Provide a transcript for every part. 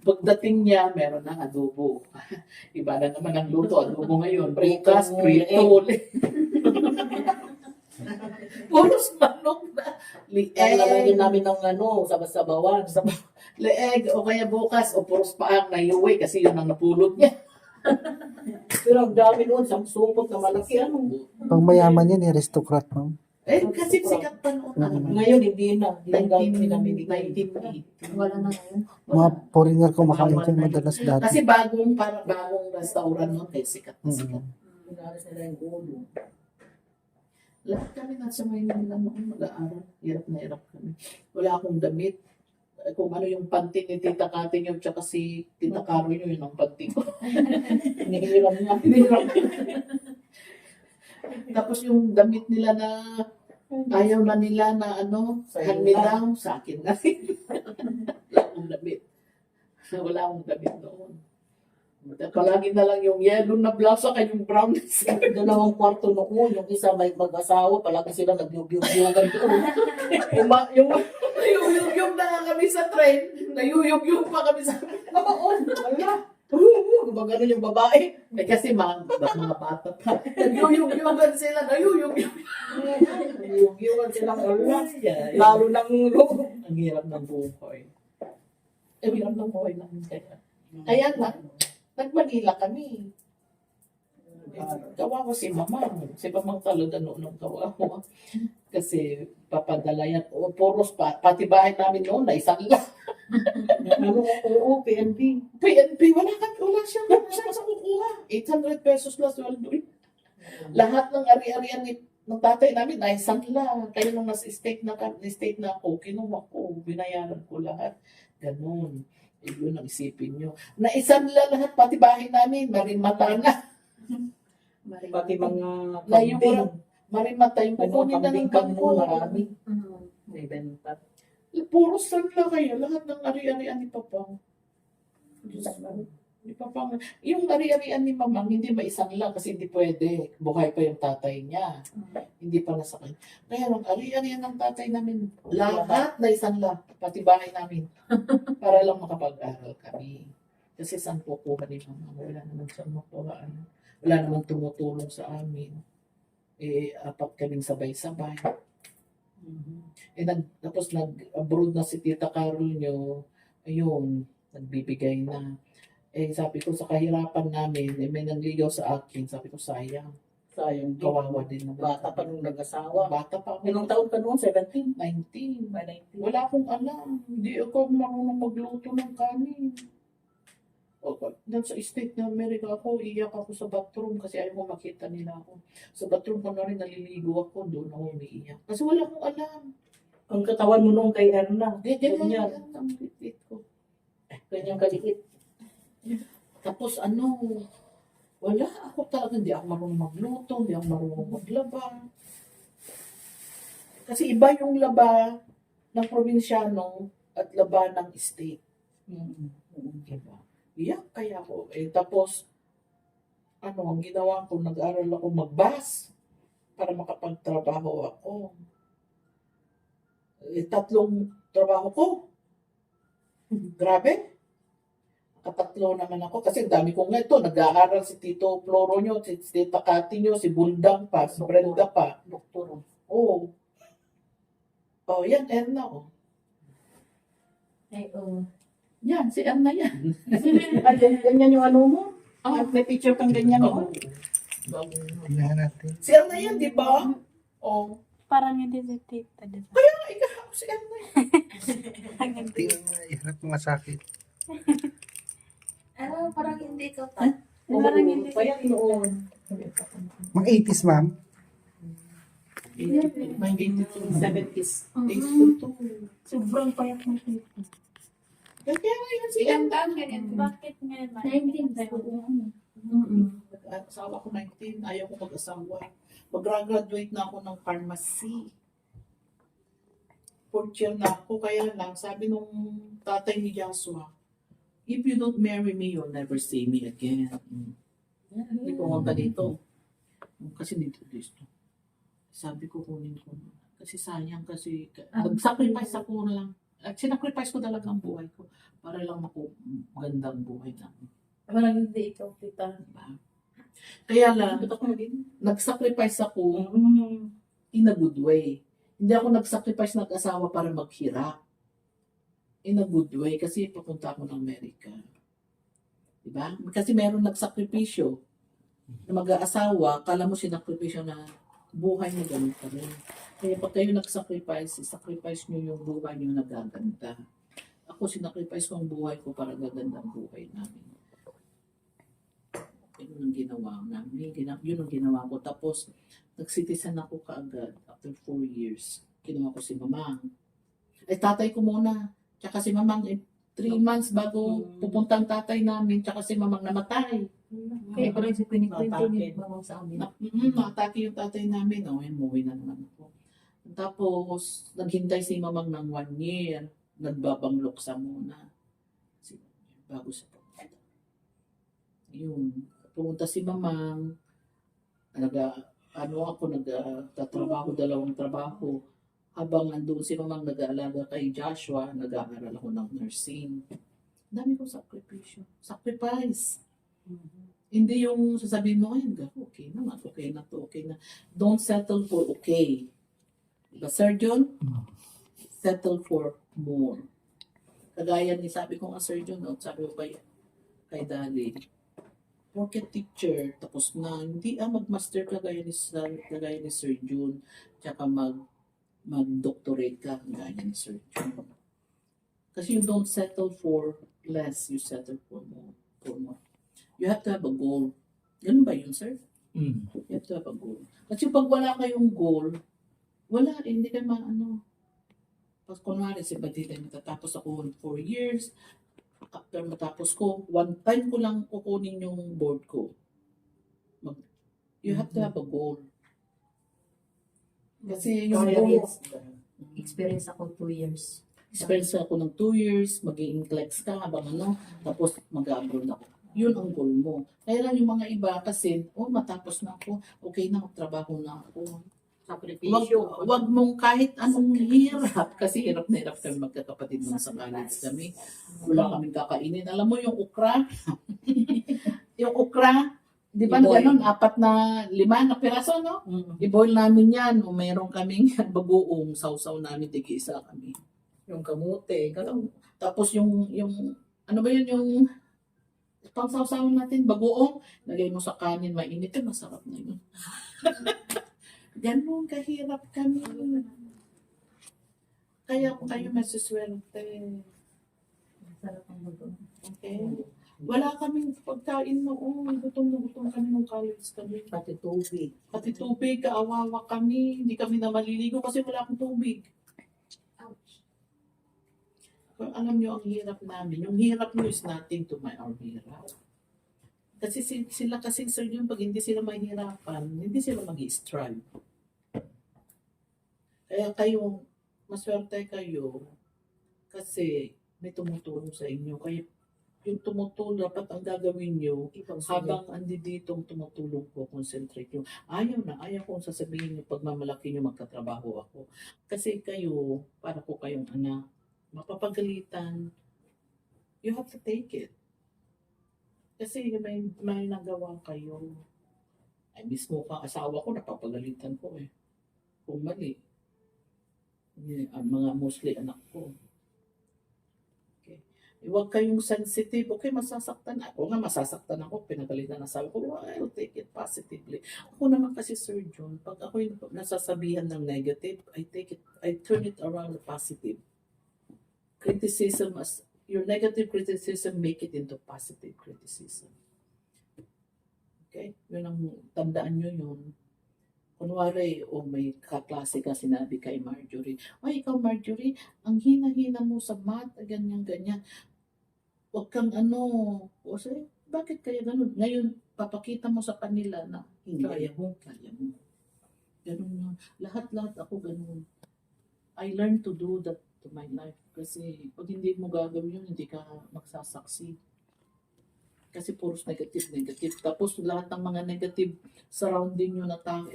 Pagdating niya, meron ng adobo. Iba na naman ang luto. Adobo ngayon. Bukas, prito ulit. Puros manok na. Lalagyan Lieg. namin ng sabaw-sabawan. Leeg. O kaya bukas. O puros paang na iuwi kasi yun ang napulot niya. Pero ang dami noon, sampung na malaki. Pang mayaman yan, aristocrat, ma'am. Kasi sikat pa noon. Ngayon, hindi na. Hindi na pinamili. 1980. Wala na ngayon. Mga foreigner kumakain dyan madalas dati. Kasi bagong restaurant noon. Kaya sikat na sikat. Pinalis nila yung ulo. Lahat kami nasa Maynila noon mag-aaral. Hirap na hirap kami. Wala akong damit. Kung ano yung panty ni Tita Kati nyo, tsaka si Tita Caro nyo, yun ang panty ko. Hinihiram niya. Tapos yung damit nila na ayaw na nila na hand-me-down, sa akin na rin. Wala akong damit. Wala akong damit noon. Palagi na lang yung yellow na blouse at yung brown na skirt. Dalawang kwarto noon, yung isa may mag-asawa, palagi sila nag-yug-yugan doon. Nayuyug-yug na nga kami sa train. Nayuyug-yug pa kami sa Wala. Gumagano yung babae. kasi mga bata pa. Nayuyug-yugan sila. Nayuyug-yug. Nag-yug-yugan silang wala. Yeah, Lalo ng loob. ang hirap ng buhay. Ang hirap ng buhay namin kaya. Kaya nga, nag-Manila kami. Gawa ko si Mamang. Si Mamang talaga noon ang gawa ko. Kasi papadala yan. O, puros pa. Pati bahay namin noon na isang lang. Oo, PNP. PNP, wala siya sa kukuha. 800 pesos plus sweldo. Lahat ng ari-arian ng tatay namin ay isang lang. Kaya nung nasa state na ako, kinuha ko. Binayaran ko lahat. Ganun. Yun ang isipin nyo. Naisanla lahat, pati bahay namin, marimata na. Pati mga Layuran, marimata yung kukunin na ng kambing bangko. marami. May benta. Puro sanla kayo, lahat ng ari-arian ni Papang. Ni Papang. Yung ari-arian ni Mamang, hindi maisanla kasi hindi pwede. Buhay pa yung tatay niya. Hindi pa nasa kanya. Kaya nung ari-arian ng tatay namin, lahat na isanla, pati bahay namin. Para lang makapag-aral kami. Kasi saan kukuha ni Mama? Wala naman siyang makuhaan. Wala naman tumutulong sa amin. Apat kaming sabay-sabay. Tapos nag-abroad na si Tita Carol nyo. Ayun, nagbibigay na. Sabi ko sa kahirapan namin, may nangligaw sa akin. Sabi ko, sayang. Sayang. Kawawa din naman. Bata pa nung nag-asawa. Bata pa. Ilang taon ka noon? 17? 19. By 19. Wala akong alam. Hindi ako marunong magluto ng kanin. Doon sa state na Amerika ako, iyak ako sa bathroom kasi ayaw ko makita nila ako. Sa bathroom ko na rin naliligo ako, doon ako umiiyak. Kasi wala akong alam. Ang katawan mo nung kay Erna. Ganyan Ganyan. ang liit ko. Ganyan kaliit. Tapos wala ako talaga, hindi ako marunong magluto, hindi ako marunong maglaba. Kasi iba yung laba ng probinsyano at laba ng state. Diba? Iyak kaya ako. Tapos, ang ginawa ko, nag-aral ako magbus para makapagtrabaho ako. 3 trabaho ko. Grabe. Nakatatlo naman ako. Kasi dami ko nga ito. Nag-aaral si Tito Floro nyo, si Tita Kati nyo, si Bundang pa, si Brenda pa. Doktor. Oo. Yan, Erna. Ay, oo. Yan, si Erna yan. Ay, ganyan yung ano mo? May picture kang ganyan Oo. mo? Tingnan natin. Si Erna yan, di ba? Oo. Parang yung detective. Diba? Ay, kahapon si Erna yan. Tingnan mo, iharap mo masakit. Parang hindi ikaw pa. Parang hindi Payat noon. Mga 80s, ma'am. May 82. 70s. 82. Sobrang payat ng tito. Kaya ngayon si Ilang Erna. taon ka niyan? Bakit ngayon? 19 tayo. Asawa ko 19, ayaw ko mag-asawa. Mag-graduate na ako ng pharmacy. 4th year na ako, kaya lang, sabi nung tatay ni Joshua, if you don't marry me, you'll never see me again. Hindi ko nga dito. Kasi dito. Sabi ko kunin ko. Kasi sayang kasi, nag-sacrifice ako lang. At sinacrifice ko talaga ang buhay ko para lang magandang buhay namin. Parang hindi ikaw, tita. Diba? Kaya lang, Ba't ako naging? nag-sacrifice ako in a good way. Hindi ako nag-sacrifice nag-asawa para maghirap. In a good way, kasi papunta ako ng Amerika. Diba? Kasi meron nagsakripisyo na mag-aasawa, kala mo sinakripisyo na buhay mo ganun pa rin. Kaya pag kayo nag-sacrifice, sacrifice nyo yung buhay nyo na gaganda. Ako, sinacrifice ko ang buhay ko para gaganda ang buhay namin. Yun ang ginawa namin. Yun ang ginawa ko. Tapos, nagsitisan ako kaagad after 4 years. Ginawa ko si Mamang. Tatay ko muna. Tsaka si Mamang, 3 months bago pupunta ang tatay namin, tsaka si Mamang namatay. Kaya parang si kwento Atake. ni Mamang sa amin. Naatake yung tatay namin. Umuwi na naman ako. Tapos, naghintay si Mamang ng 1 year. Nagbabanglok sa muna. Bago sa pumunta. Yun. Pumunta si Mamang. Nagtatrabaho, 2 trabaho. Habang andun si Mamang nag-aalaga kay Joshua, nag-aaral ako ng nursing. Dami kong sakripisyo. Sacrifice. Hindi yung sasabihin mo, ay, okay naman, okay na to, okay na. Don't settle for okay. Diba, Sir John? Settle for more. Kagaya ni sabi ko nga, Sir John, sabi ko kay Dali, porket teacher, tapos na, hindi mag-master kagaya ni Sir John, tsaka mag-doctorate ka, kagaya ni Sir John. Kasi you don't settle for less, you settle for more. You have to have a goal. Ganun ba yun, sir? You have to have a goal. Kasi pag wala kayong goal, hindi ka maano. Pag kunwari, si Badita, matatapos ako 4 years, after matapos ko, 1 time ko lang kukunin yung board ko. You have to have a goal. Kasi yung goal, Experience ako 2 years. experience ako ng 2 years, mag-i-inclex ka habang tapos mag-abroad ako. Yun ang goal mo. Kaya lang yung mga iba kasi, matapos na ako, okay na, magtrabaho na ako. Wag mong kahit anong hirap, kasi hirap na hirap kami magkakapatid nung sa college kami. Wala kaming kakainin. Alam mo yung ukra? Yung ukra, di ba I-boil. ganun, 4 na 5 na piraso, no? I-boil namin yan. O mayroon kaming bagoong, sausaw namin, tigi-isa kami. Yung kamote, ganun. Tapos yung ano ba yun, yung pang-sausaw natin, bagoong, lagay mo sa kanin, mainit, masarap na yun. Ganun kahirap kami. Kaya kayo masuswerte. Sarap ang bago. Okay? Wala kaming pagkain noon. Gutom na gutom kami nung college kami. Pati tubig. Pati tubig, kaawawa kami. Hindi kami na maliligo kasi wala akong tubig. Alam nyo, ang hirap namin. Yung hirap nyo is nothing to our hirap. Kasi sila kasi, sir, yung pag hindi sila mahirapan, hindi sila mag-strive. Kaya kayo, maswerte kayo kasi may tumutulong sa inyo. Kaya yung tumutulong, dapat ang gagawin nyo, habang andi ditong tumutulong ko, concentrate nyo. Ayaw kong sasabihin nyo, pag mamalaki nyo, magtatrabaho ako. Kasi kayo, para ko kayong anak, mapapagalitan, you have to take it. Kasi may nagawa kayo. Ay, mismo ka, asawa ko, napapagalitan ko eh. Kung mali. Ang mga mostly anak ko. Okay. Huwag kayong sensitive. Okay, masasaktan. Ako nga, masasaktan ako. Pinagalitan na sabi ko, I'll take it positively. Ako naman kasi, Sir John, pag ako yung nasasabihan ng negative, I turn it around to positive. Criticism, your negative criticism, make it into positive criticism. Okay? Yun ang, tandaan nyo yun. Kunwari, may kaklase ka sinabi kay Marjorie, ay, ikaw Marjorie, ang hina-hina mo sa math, ganyan-ganyan. Huwag kang bakit kaya ganun? Ngayon, papakita mo sa kanila na kaya mo. Ganun na. Lahat-lahat ako ganun. I learned to do that to my life. Kasi pag hindi mo gagawin yun, hindi ka magsasaksi. Kasi puros negative. Tapos lahat ng mga negative surrounding nyo na tao,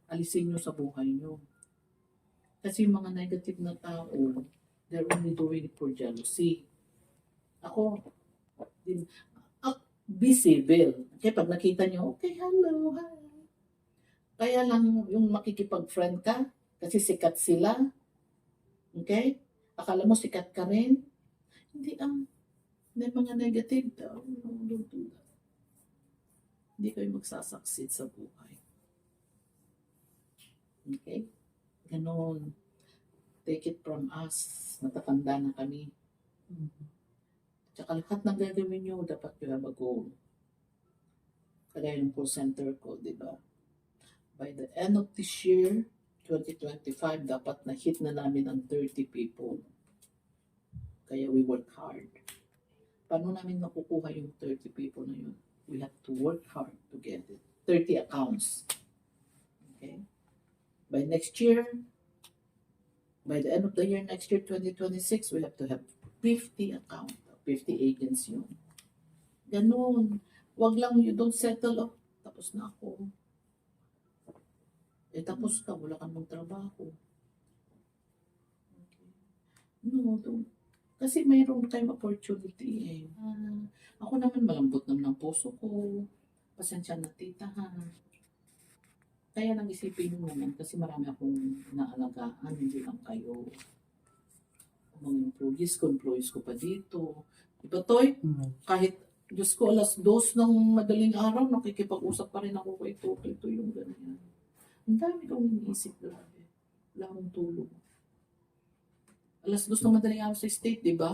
alisin nyo sa buhay nyo. Kasi yung mga negative na tao, They're only doing it for jealousy. Ako, din, be civil. Okay, pag nakita nyo, okay, hello, hi. Kaya lang yung makikipag-friend ka, kasi sikat sila. Okay? Akala mo sikat ka rin. Hindi may mga negative daw. No, don't do that. Hindi kayo magsasucceed sa buhay. Okay? Ganon. Take it from us. Natatanda na kami. Tsaka lahat ng gagawin nyo, dapat you have a goal. Kaya yung call center ko, di ba? By the end of this year, 2025, dapat na-hit na namin ang 30 people. Kaya we work hard. Paano namin makukuha yung 30 people na yun? We have to work hard to get it. 30 accounts. Okay? By next year, by the end of the year, next year, 2026, we have to have 50 accounts. 50 agents yun. Ganun. Wag lang, you don't settle, tapos na ako. Tapos ka, wala kang magtrabaho. Okay. No, don't. Kasi mayroon tayong opportunity eh. Ako naman malambot naman ang puso ko. Pasensya na tita ha. Kaya nang isipin mo naman kasi marami akong naalagaan, hindi lang kayo. Mga employees ko pa dito. Diba, Toy? Kahit, Diyos ko, 2:00 ng madaling araw, nakikipag-usap pa rin ako kay Totoy. Ito yung ganyan. Ang dami kong iniisip, grabe. Wala akong tulog. 2:00 ng madaling araw sa state, di ba?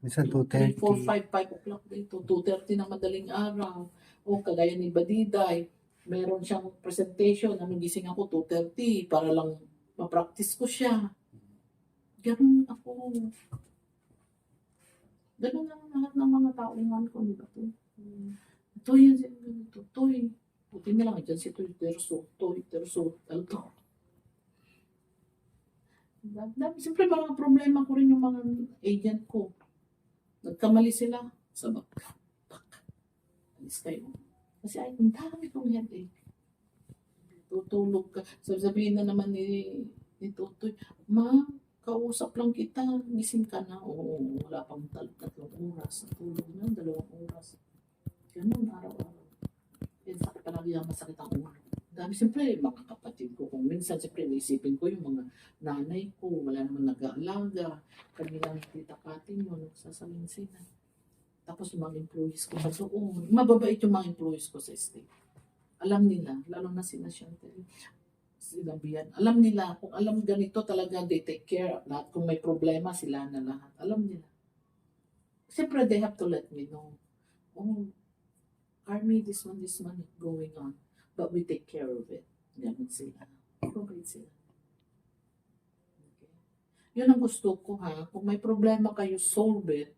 Minsan 3, 4, 2:30. 5 o'clock dito. 2:30 ng madaling araw. O, kagaya ni Badiday, meron siyang presentation. Nagising ako 2:30 para lang ma-practice ko siya. Ganun ako. Ganun lang lahat ng mga taongan ko, di ba? Toy, yan siya ganito. Toy. Buti na lang, dyan si Toy Terso. Toy Terso. Alto. Siyempre, mga problema ko rin yung mga agent ko. Nagkamali sila. Sabak. Alis kayo. Kasi ay, ang dami kong headache. Tutulog ka. Sabihin na naman ni Tutoy, Ma, kausap lang kita, gising ka na. Oo, wala pang 3 oras. Natulog na, 2 oras. Ganun, araw-araw. Yan, sakit palagi ang masakit ang ulo. Dami, siyempre, mga kapatid ko. Kung minsan, siyempre, naisipin ko yung mga nanay ko, wala naman nag-aalaga. Kami lang tita Kating mo, nagsasaling sila. Tapos yung mga employees ko pa doon. Mababait yung mga employees ko sa state. Alam nila, lalo na sila Chantel. Sila Bian. Alam nila, kung alam ganito talaga, they take care. Lahat, kung may problema, sila na lahat. Alam nila. Siyempre, they have to let me know. Oh, Army, this one going on. But we take care of it. Ganun sila. Provide sila. Okay. Yun ang gusto ko ha. Kung may problema kayo, solve it.